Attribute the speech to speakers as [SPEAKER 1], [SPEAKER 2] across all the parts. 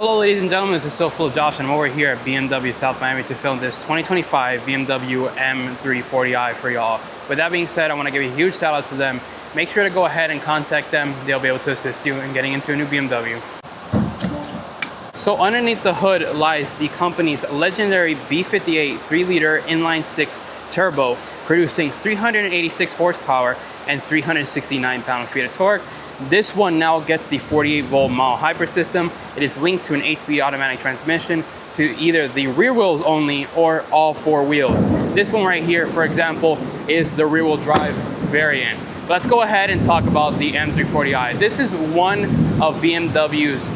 [SPEAKER 1] Hello ladies and gentlemen, this is So Full of Josh and I'm over here at BMW South Miami to film this 2025 BMW M340i for y'all. With that being said, I want to give a huge shout out to them. Make sure to go ahead and contact them. They'll be able to assist you in getting into a new BMW. So underneath the hood lies the company's legendary B58 3-liter inline 6 turbo, producing 386 horsepower and 369 pound-feet of torque. This one now gets the 48-volt mile hybrid system. It is linked to an 8-speed automatic transmission to either the rear wheels only or all 4 wheels. This one right here, for example, is the rear-wheel drive variant. Let's go ahead and talk about the M340i. This is one of BMW's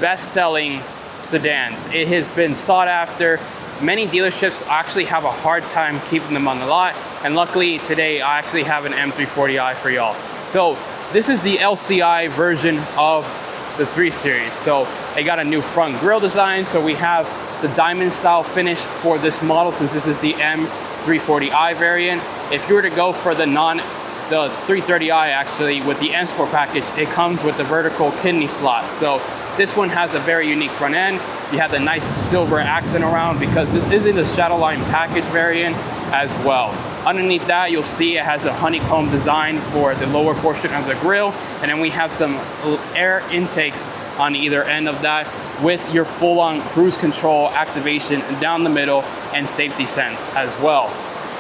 [SPEAKER 1] best-selling sedans. It has been sought after. Many dealerships actually have a hard time keeping them on the lot, and luckily today I actually have an M340i for y'all. So this is the LCI version of the 3 Series. So they got a new front grille design. So we have the diamond style finish for this model, since this is the M340i variant. If you were to go for the 330i actually with the M Sport package, it comes with the vertical kidney slot. So this one has a very unique front end. You have the nice silver accent around because this is in the ShadowLine package variant as well. Underneath that, you'll see it has a honeycomb design for the lower portion of the grille, and then we have some air intakes on either end of that with your full-on cruise control activation down the middle and safety sense as well.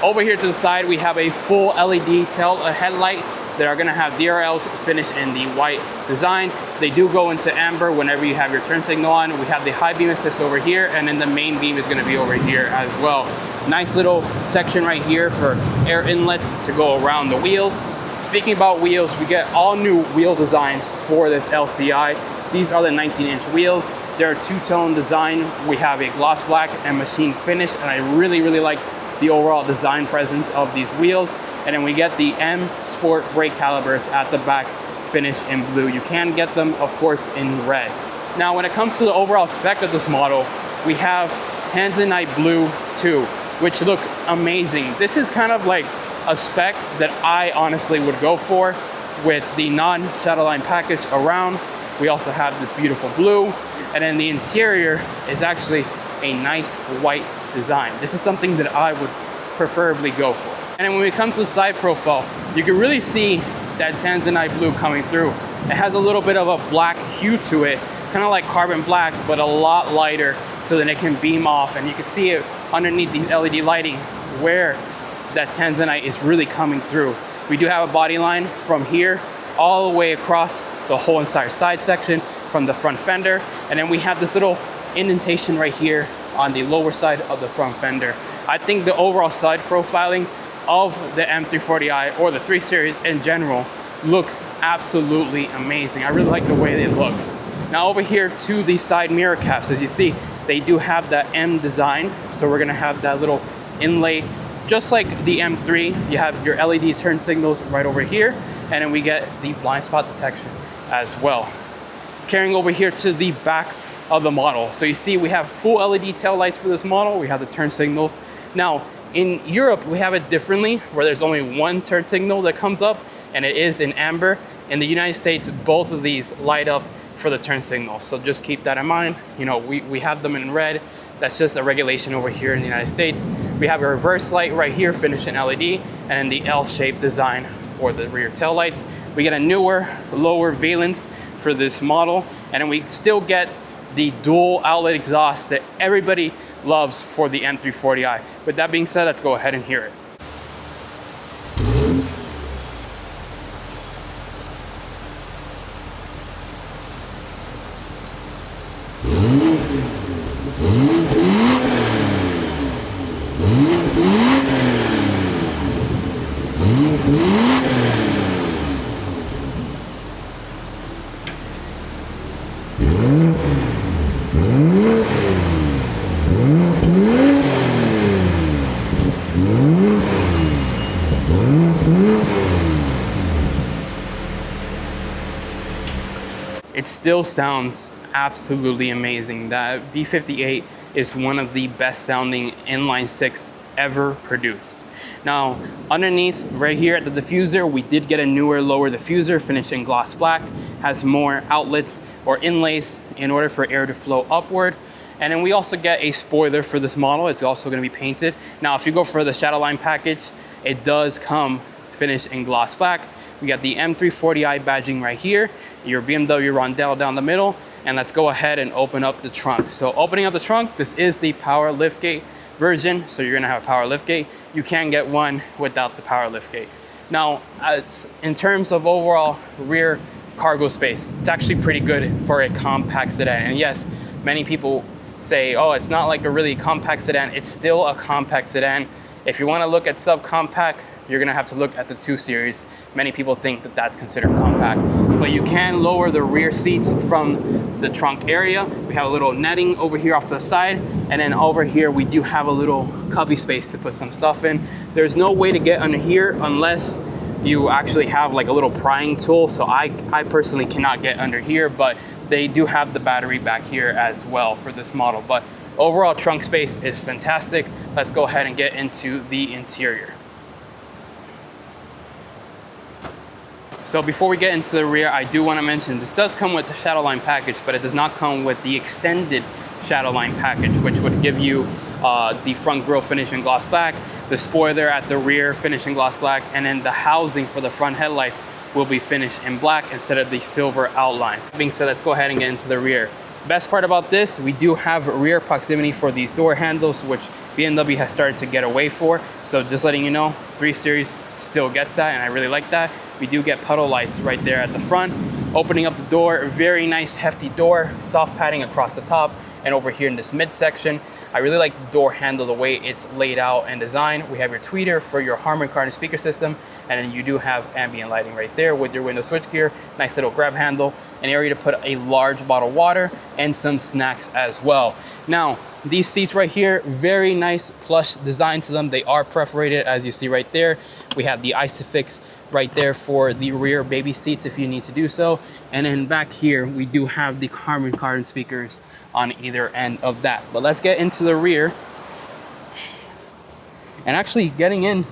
[SPEAKER 1] Over here to the side, we have a full LED tail headlight that are going to have DRLs finished in the white design. They do go into amber whenever you have your turn signal on. We have the high beam assist over here, and then the main beam is going to be over here as well. Nice little section right here for air inlets to go around the wheels. Speaking about wheels, we get all new wheel designs for this LCI. These are the 19-inch wheels. They're a two-tone design. We have a gloss black and machine finish, and I really like the overall design presence of these wheels. And then we get the M Sport brake calipers at the back, finished in blue. You can get them, of course, in red. Now, when it comes to the overall spec of this model, we have Tanzanite Blue II, which looks amazing. This is kind of like a spec that I honestly would go for with the non-ShadowLine package around. We also have this beautiful blue, and then the interior is actually a nice white design. This is something that I would preferably go for. And then when it comes to the side profile, you can really see that Tanzanite blue coming through. It has a little bit of a black hue to it, kind of like carbon black, but a lot lighter so that it can beam off. And you can see it underneath these LED lighting where that Tanzanite is really coming through. We do have a body line from here all the way across the whole entire side section from the front fender. And then we have this little indentation right here on the lower side of the front fender. I think the overall side profiling of the M340i or the 3 Series in general looks absolutely amazing. I really like the way it looks. Now over here to the side mirror caps, as you see, they do have that M design. So we're gonna have that little inlay, just like the M3. You have your LED turn signals right over here, and then we get the blind spot detection as well. Carrying over here to the back of the model. So you see we have full LED tail lights for this model. We have the turn signals. Now, in Europe, we have it differently, where there's only one turn signal that comes up, and it is in amber. In the United States, both of these light up for the turn signal. So just keep that in mind. You know, we have them in red. That's just a regulation over here in the United States. We have a reverse light right here, finished in LED, and the L-shaped design for the rear tail lights. We get a newer, lower valence for this model, and then we still get the dual outlet exhaust that everybody loves for the M340i. With that being said, let's go ahead and hear it. It still sounds absolutely amazing. That B58 is one of the best sounding inline 6 ever produced. Now, underneath right here at the diffuser, we did get a newer lower diffuser finished in gloss black, has more outlets or inlays in order for air to flow upward. And then we also get a spoiler for this model. It's also going to be painted. Now, if you go for the ShadowLine package, it does come finished in gloss black. We got the M340i badging right here, your BMW rondelle down the middle, and let's go ahead and open up the trunk. So opening up the trunk, this is the power liftgate version, so you're gonna have a power liftgate. You can get one without the power liftgate. Now, in terms of overall rear cargo space, it's actually pretty good for a compact sedan. And yes, many people say, oh, it's not like a really compact sedan. It's still a compact sedan. If you want to look at subcompact, you're going to have to look at the 2 Series. Many people think that that's considered compact, but you can lower the rear seats from the trunk area. We have a little netting over here off to the side, and then over here we do have a little cubby space to put some stuff in. There's no way to get under here unless you actually have like a little prying tool. So I personally cannot get under here, but they do have the battery back here as well for this model. But overall trunk space is fantastic. Let's go ahead and get into the interior. So before we get into the rear, I do want to mention this does come with the ShadowLine package, but it does not come with the extended ShadowLine package, which would give you the front grille finish in gloss black, the spoiler at the rear finish in gloss black, and then the housing for the front headlights will be finished in black instead of the silver outline. That being said, let's go ahead and get into the rear. Best part about this, we do have rear proximity for these door handles, which BMW has started to get away for. So just letting you know, 3 Series still gets that, and I really like that. We do get puddle lights right there at the front. Opening up the door, very nice hefty door, soft padding across the top and over here in this midsection. I really like the door handle, the way it's laid out and designed. We have your tweeter for your Harman Kardon speaker system, and then you do have ambient lighting right there with your window switchgear, nice little grab handle, an area to put a large bottle of water and some snacks as well. Now, these seats right here, very nice plush design to them. They are perforated, as you see right there. We have the Isofix right there for the rear baby seats if you need to do so. And then back here, we do have the Harman Kardon speakers on either end of that. But let's get into the rear. And actually getting in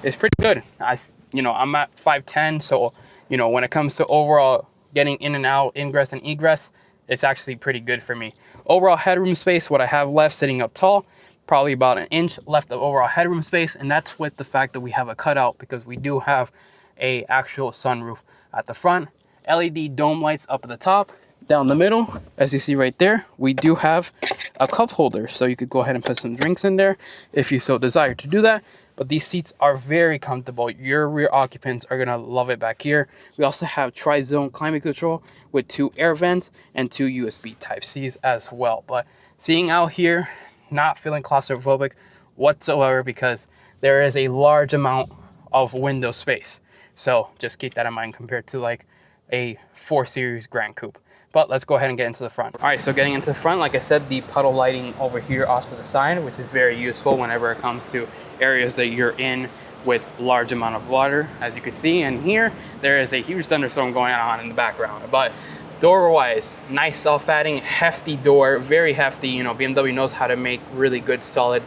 [SPEAKER 1] is pretty good. I'm at 5'10", so when it comes to overall getting in and out, ingress and egress, it's actually pretty good for me. Overall headroom space, what I have left sitting up tall, probably about 1 inch left of overall headroom space, and that's with the fact that we have a cutout because we do have a actual sunroof at the front. LED dome lights up at the top. Down the middle, as you see right there, we do have a cup holder, so you could go ahead and put some drinks in there if you so desire to do that. But these seats are very comfortable. Your rear occupants are gonna love it back here. We also have tri-zone climate control with 2 air vents and 2 USB Type-Cs as well. But seeing out here, not feeling claustrophobic whatsoever because there is a large amount of window space. So just keep that in mind compared to like a 4 Series Grand Coupe. But let's go ahead and get into the front. All right, so getting into the front, like I said, the puddle lighting over here off to the side, which is very useful whenever it comes to areas that you're in with large amount of water, as you can see. And here, there is a huge thunderstorm going on in the background. But door-wise, nice self-padding, hefty door, very hefty. BMW knows how to make really good, solid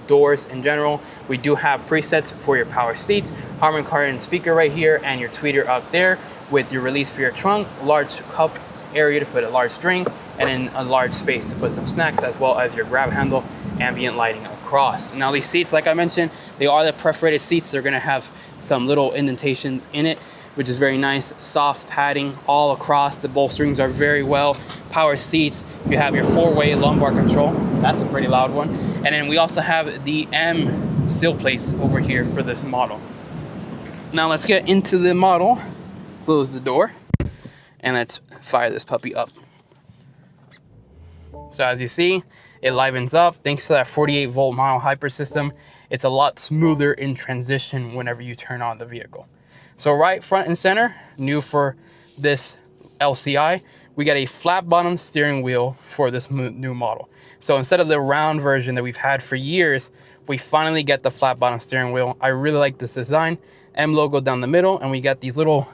[SPEAKER 1] doors in general. We do have presets for your power seats, Harman Kardon speaker right here, and your tweeter up there with your release for your trunk, large cup area to put a large drink, and then a large space to put some snacks, as well as your grab handle, ambient lighting across. Now these seats, like I mentioned, they are the perforated seats. They're gonna have some little indentations in it, which is very nice. Soft padding all across. The bolsterings are very well. Power seats. You have your 4-way lumbar control. That's a pretty loud one. And then we also have the M sill plates over here for this model. Now let's get into the model. Close the door. And let's fire this puppy up. So as you see, it livens up thanks to that 48-volt mile hyper system. It's a lot smoother in transition whenever you turn on the vehicle. So right front and center, new for this LCI, we got a flat bottom steering wheel for this new model. So instead of the round version that we've had for years, we finally get the flat bottom steering wheel. I really like this design. M logo down the middle, and we got these little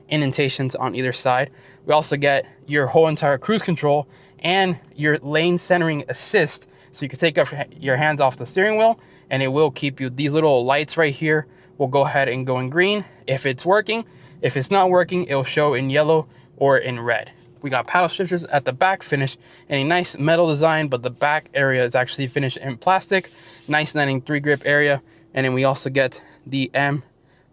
[SPEAKER 1] indentations on either side. We also get your whole entire cruise control and your lane centering assist, so you can take your hands off the steering wheel and it will keep you, these little lights right here will go ahead and go in green if it's working. If it's not working, it'll show in yellow or in red. We got paddle shifters at the back, finished in a nice metal design, but the back area is actually finished in plastic. Nice 93 grip area. And then we also get the M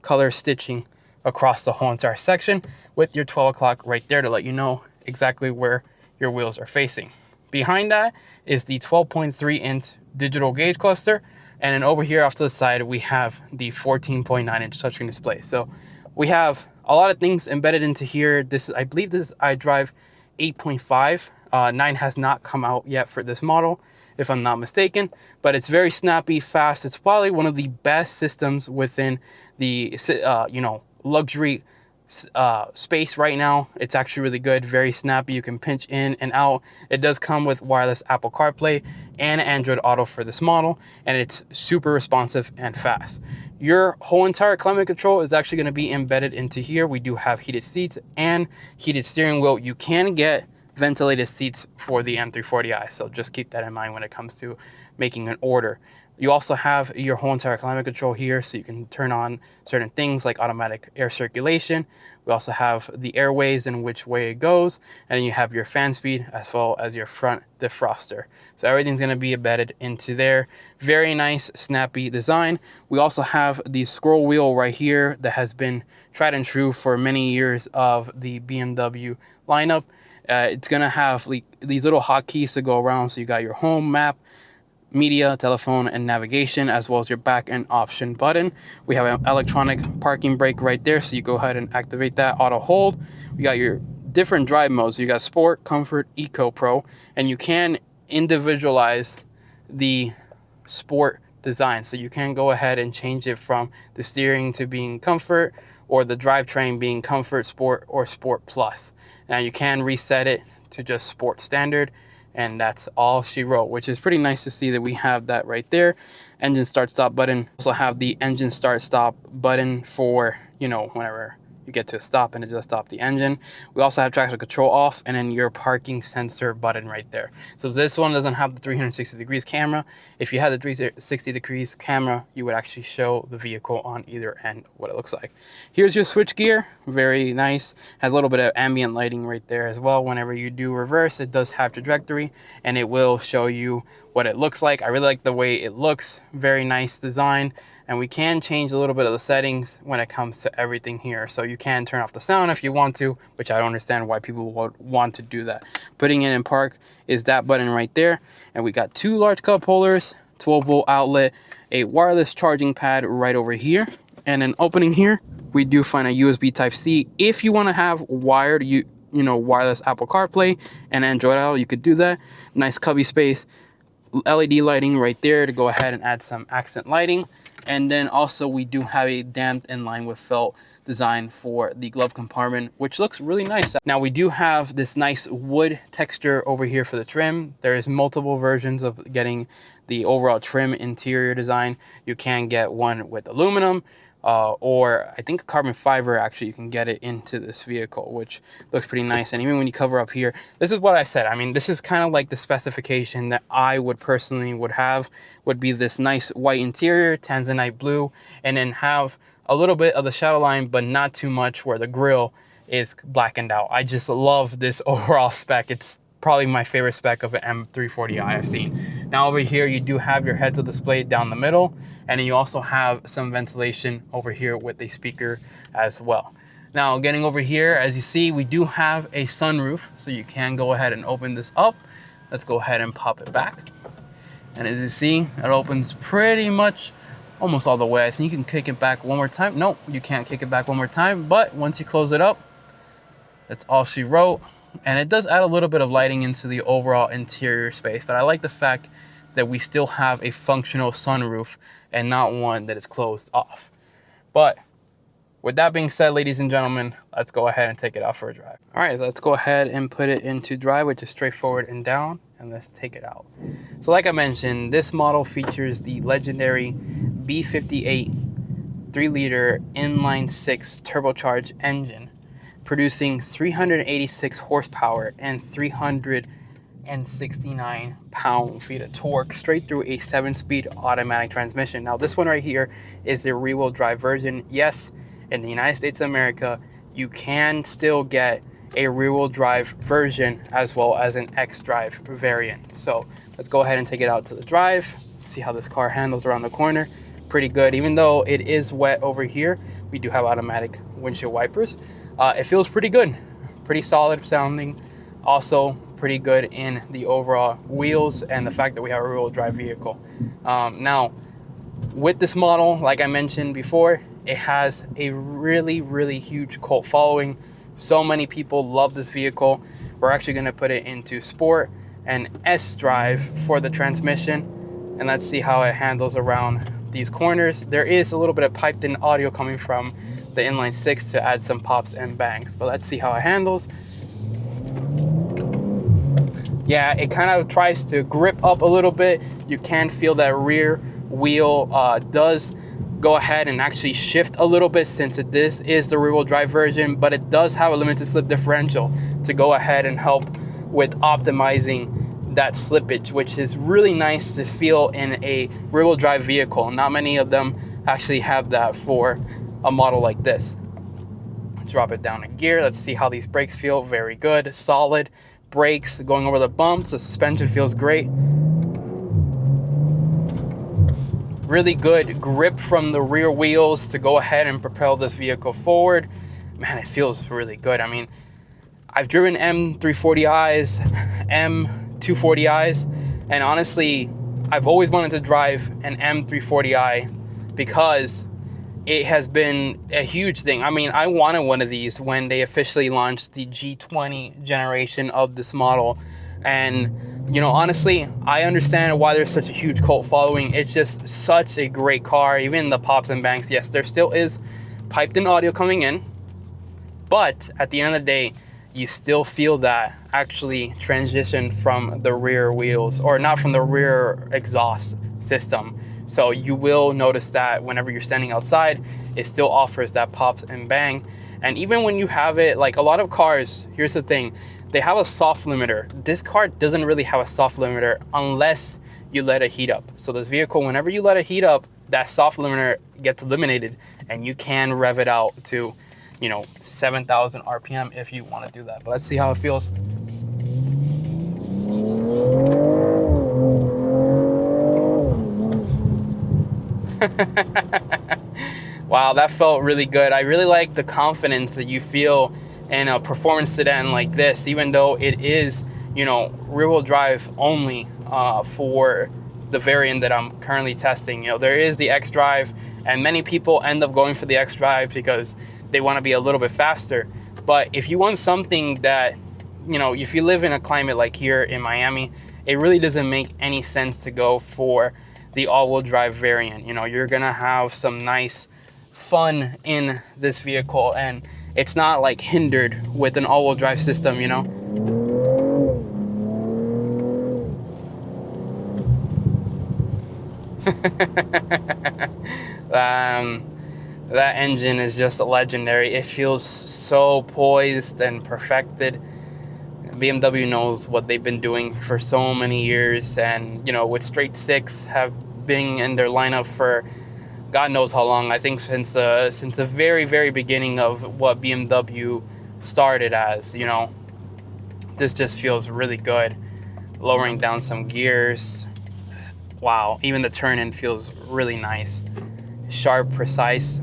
[SPEAKER 1] color stitching across the whole entire section with your 12 o'clock right there to let you know exactly where your wheels are facing. Behind that is the 12.3 inch digital gauge cluster. And then over here off to the side, we have the 14.9 inch touchscreen display. So we have a lot of things embedded into here. This is, I believe this is iDrive 8.5. 9 has not come out yet for this model, if I'm not mistaken, but it's very snappy, fast. It's probably one of the best systems within the luxury space right now. It's actually really good, very snappy. You can pinch in and out. It does come with wireless Apple CarPlay and Android Auto for this model, and it's super responsive and fast. Your whole entire climate control is actually going to be embedded into here. We do have heated seats and heated steering wheel. You can get ventilated seats for the M340i, so just keep that in mind when it comes to making an order. You also have your whole entire climate control here, so you can turn on certain things like automatic air circulation. We also have the airways and which way it goes, and then you have your fan speed as well as your front defroster. So everything's going to be embedded into there. Very nice, snappy design. We also have the scroll wheel right here that has been tried and true for many years of the BMW lineup. It's going to have these little hotkeys to go around, so you got your home, map, media, telephone, and navigation, as well as your back and option button. We have an electronic parking brake right there, so you go ahead and activate that auto hold. We got your different drive modes. You got Sport, Comfort, Eco, Pro, and you can individualize the Sport design, so you can go ahead and change it from the steering to being Comfort, or the drivetrain being Comfort, Sport, or Sport Plus. Now you can reset it to just Sport Standard, and that's all she wrote, which is pretty nice to see that we have that right there. Engine start stop button. Also have the engine start stop button for, whenever you get to a stop and it just stopped the engine. We also have traction control off, and then your parking sensor button right there. So this one doesn't have the 360 degrees camera. If you had the 360 degrees camera, you would actually show the vehicle on either end what it looks like. Here's your switch gear, very nice. Has a little bit of ambient lighting right there as well. Whenever you do reverse, it does have trajectory, and it will show you what it looks like. I really like the way it looks, very nice design. And we can change a little bit of the settings when it comes to everything here. So you can turn off the sound if you want to, which I don't understand why people would want to do that. Putting it in park is that button right there. And we got 2 large cup holders, 12-volt outlet, a wireless charging pad right over here. And then opening here, we do find a USB Type-C. If you want to have wired, wireless Apple CarPlay and Android Auto, you could do that. Nice cubby space. LED lighting right there to go ahead and add some accent lighting. And then also we do have a damped Inline with felt design for the glove compartment, which looks really nice. Now we do have this nice wood texture over here for the trim. There is multiple versions of getting the overall trim interior design. You can get one with aluminum, or I think carbon fiber. Actually, you can get it into this vehicle, which looks pretty nice. And even when you cover up here, this is what I said. I mean, this is kind of like the specification that I would personally would be this nice white interior, Tanzanite blue, and then have a little bit of the ShadowLine, but not too much where the grille is blackened out. I just love this overall spec. It's probably my favorite spec of an M340i I've seen. Now over here, you do have your heads-up display down the middle, and then you also have some ventilation over here with a speaker as well. Now getting over here, as you see, we do have a sunroof, so you can go ahead and open this up. Let's go ahead and pop it back. And as you see, it opens pretty much almost all the way. I think you can kick it back one more time. Nope, you can't kick it back one more time, but once you close it up, that's all she wrote. And it does add a little bit of lighting into the overall interior space, but I like the fact that we still have a functional sunroof and not one that is closed off. But with that being said, ladies and gentlemen, let's go ahead and take it out for a drive. All right, let's go ahead and put it into drive, which is straightforward and down, and let's take it out. So like I mentioned, this model features the legendary B58 3-liter inline 6 turbocharged engine, producing 386 horsepower and 300 169 pound-feet of torque straight through a 7-speed automatic transmission. Now this one right here is the rear-wheel drive version. Yes, in the United States of America, you can still get a rear-wheel drive version as well as an X-Drive variant. So let's go ahead and take it out to the drive, see how this car handles around the corner. Pretty good. Even though it is wet over here, we do have automatic windshield wipers. It feels pretty good, pretty solid sounding. Also pretty good in the overall wheels and the fact that we have a rear-wheel drive vehicle. Now with this model, like I mentioned before, it has a really huge cult following. So many people love this vehicle. We're actually going to put it into sport and S-Drive for the transmission, and let's see how it handles around these corners. There is a little bit of piped in audio coming from the inline 6 to add some pops and bangs, but let's see how it handles. Yeah, it kind of tries to grip up a little bit. You can feel that rear wheel does go ahead and actually shift a little bit, since this is the rear-wheel drive version, but it does have a limited slip differential to go ahead and help with optimizing that slippage, which is really nice to feel in a rear-wheel drive vehicle. Not many of them actually have that for a model like this. Drop it down a gear. Let's see how these brakes feel. Very good, solid brakes going over the bumps. The suspension feels great. Really good grip from the rear wheels to go ahead and propel this vehicle forward. Man, it feels really good. I mean, I've driven M340i's, M240i's, and honestly, I've always wanted to drive an M340i because it has been a huge thing. I mean, I wanted one of these when they officially launched the G20 generation of this model. And, you know, honestly, I understand why there's such a huge cult following. It's just such a great car. Even the pops and bangs, yes, there still is piped in audio coming in, but at the end of the day, you still feel that actually transition from the rear wheels, or not from the rear exhaust system. So you will notice that whenever you're standing outside, it still offers that pops and bang. And even when you have it, like a lot of cars, here's the thing, they have a soft limiter. This car doesn't really have a soft limiter unless you let it heat up. So this vehicle, whenever you let it heat up, that soft limiter gets eliminated and you can rev it out to, you know, 7,000 RPM if you want to do that. But let's see how it feels. Wow, that felt really good. I really like the confidence that you feel in a performance sedan like this, even though it is, you know, rear-wheel drive only for the variant that I'm currently testing. You know, there is the X-Drive, and many people end up going for the X-Drive because they want to be a little bit faster. But if you want something that, you know, if you live in a climate like here in Miami, it really doesn't make any sense to go for the all-wheel drive variant. You know, you're gonna have some nice fun in this vehicle, and it's not like hindered with an all-wheel drive system, you know. That engine is just legendary. It feels so poised and perfected. BMW knows what they've been doing for so many years, and you know, with straight six have been in their lineup for God knows how long. I think since the very beginning of what BMW started as, you know. This just feels really good. Lowering down some gears. Wow, even the turn-in feels really nice. Sharp, precise.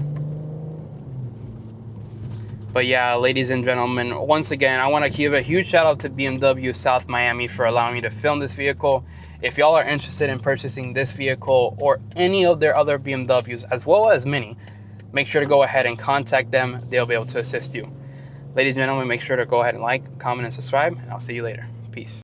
[SPEAKER 1] But yeah, ladies and gentlemen, once again, I want to give a huge shout out to BMW of South Miami for allowing me to film this vehicle. If y'all are interested in purchasing this vehicle or any of their other BMWs, as well as Mini, make sure to go ahead and contact them. They'll be able to assist you. Ladies and gentlemen, make sure to go ahead and like, comment, and subscribe, and I'll see you later. Peace.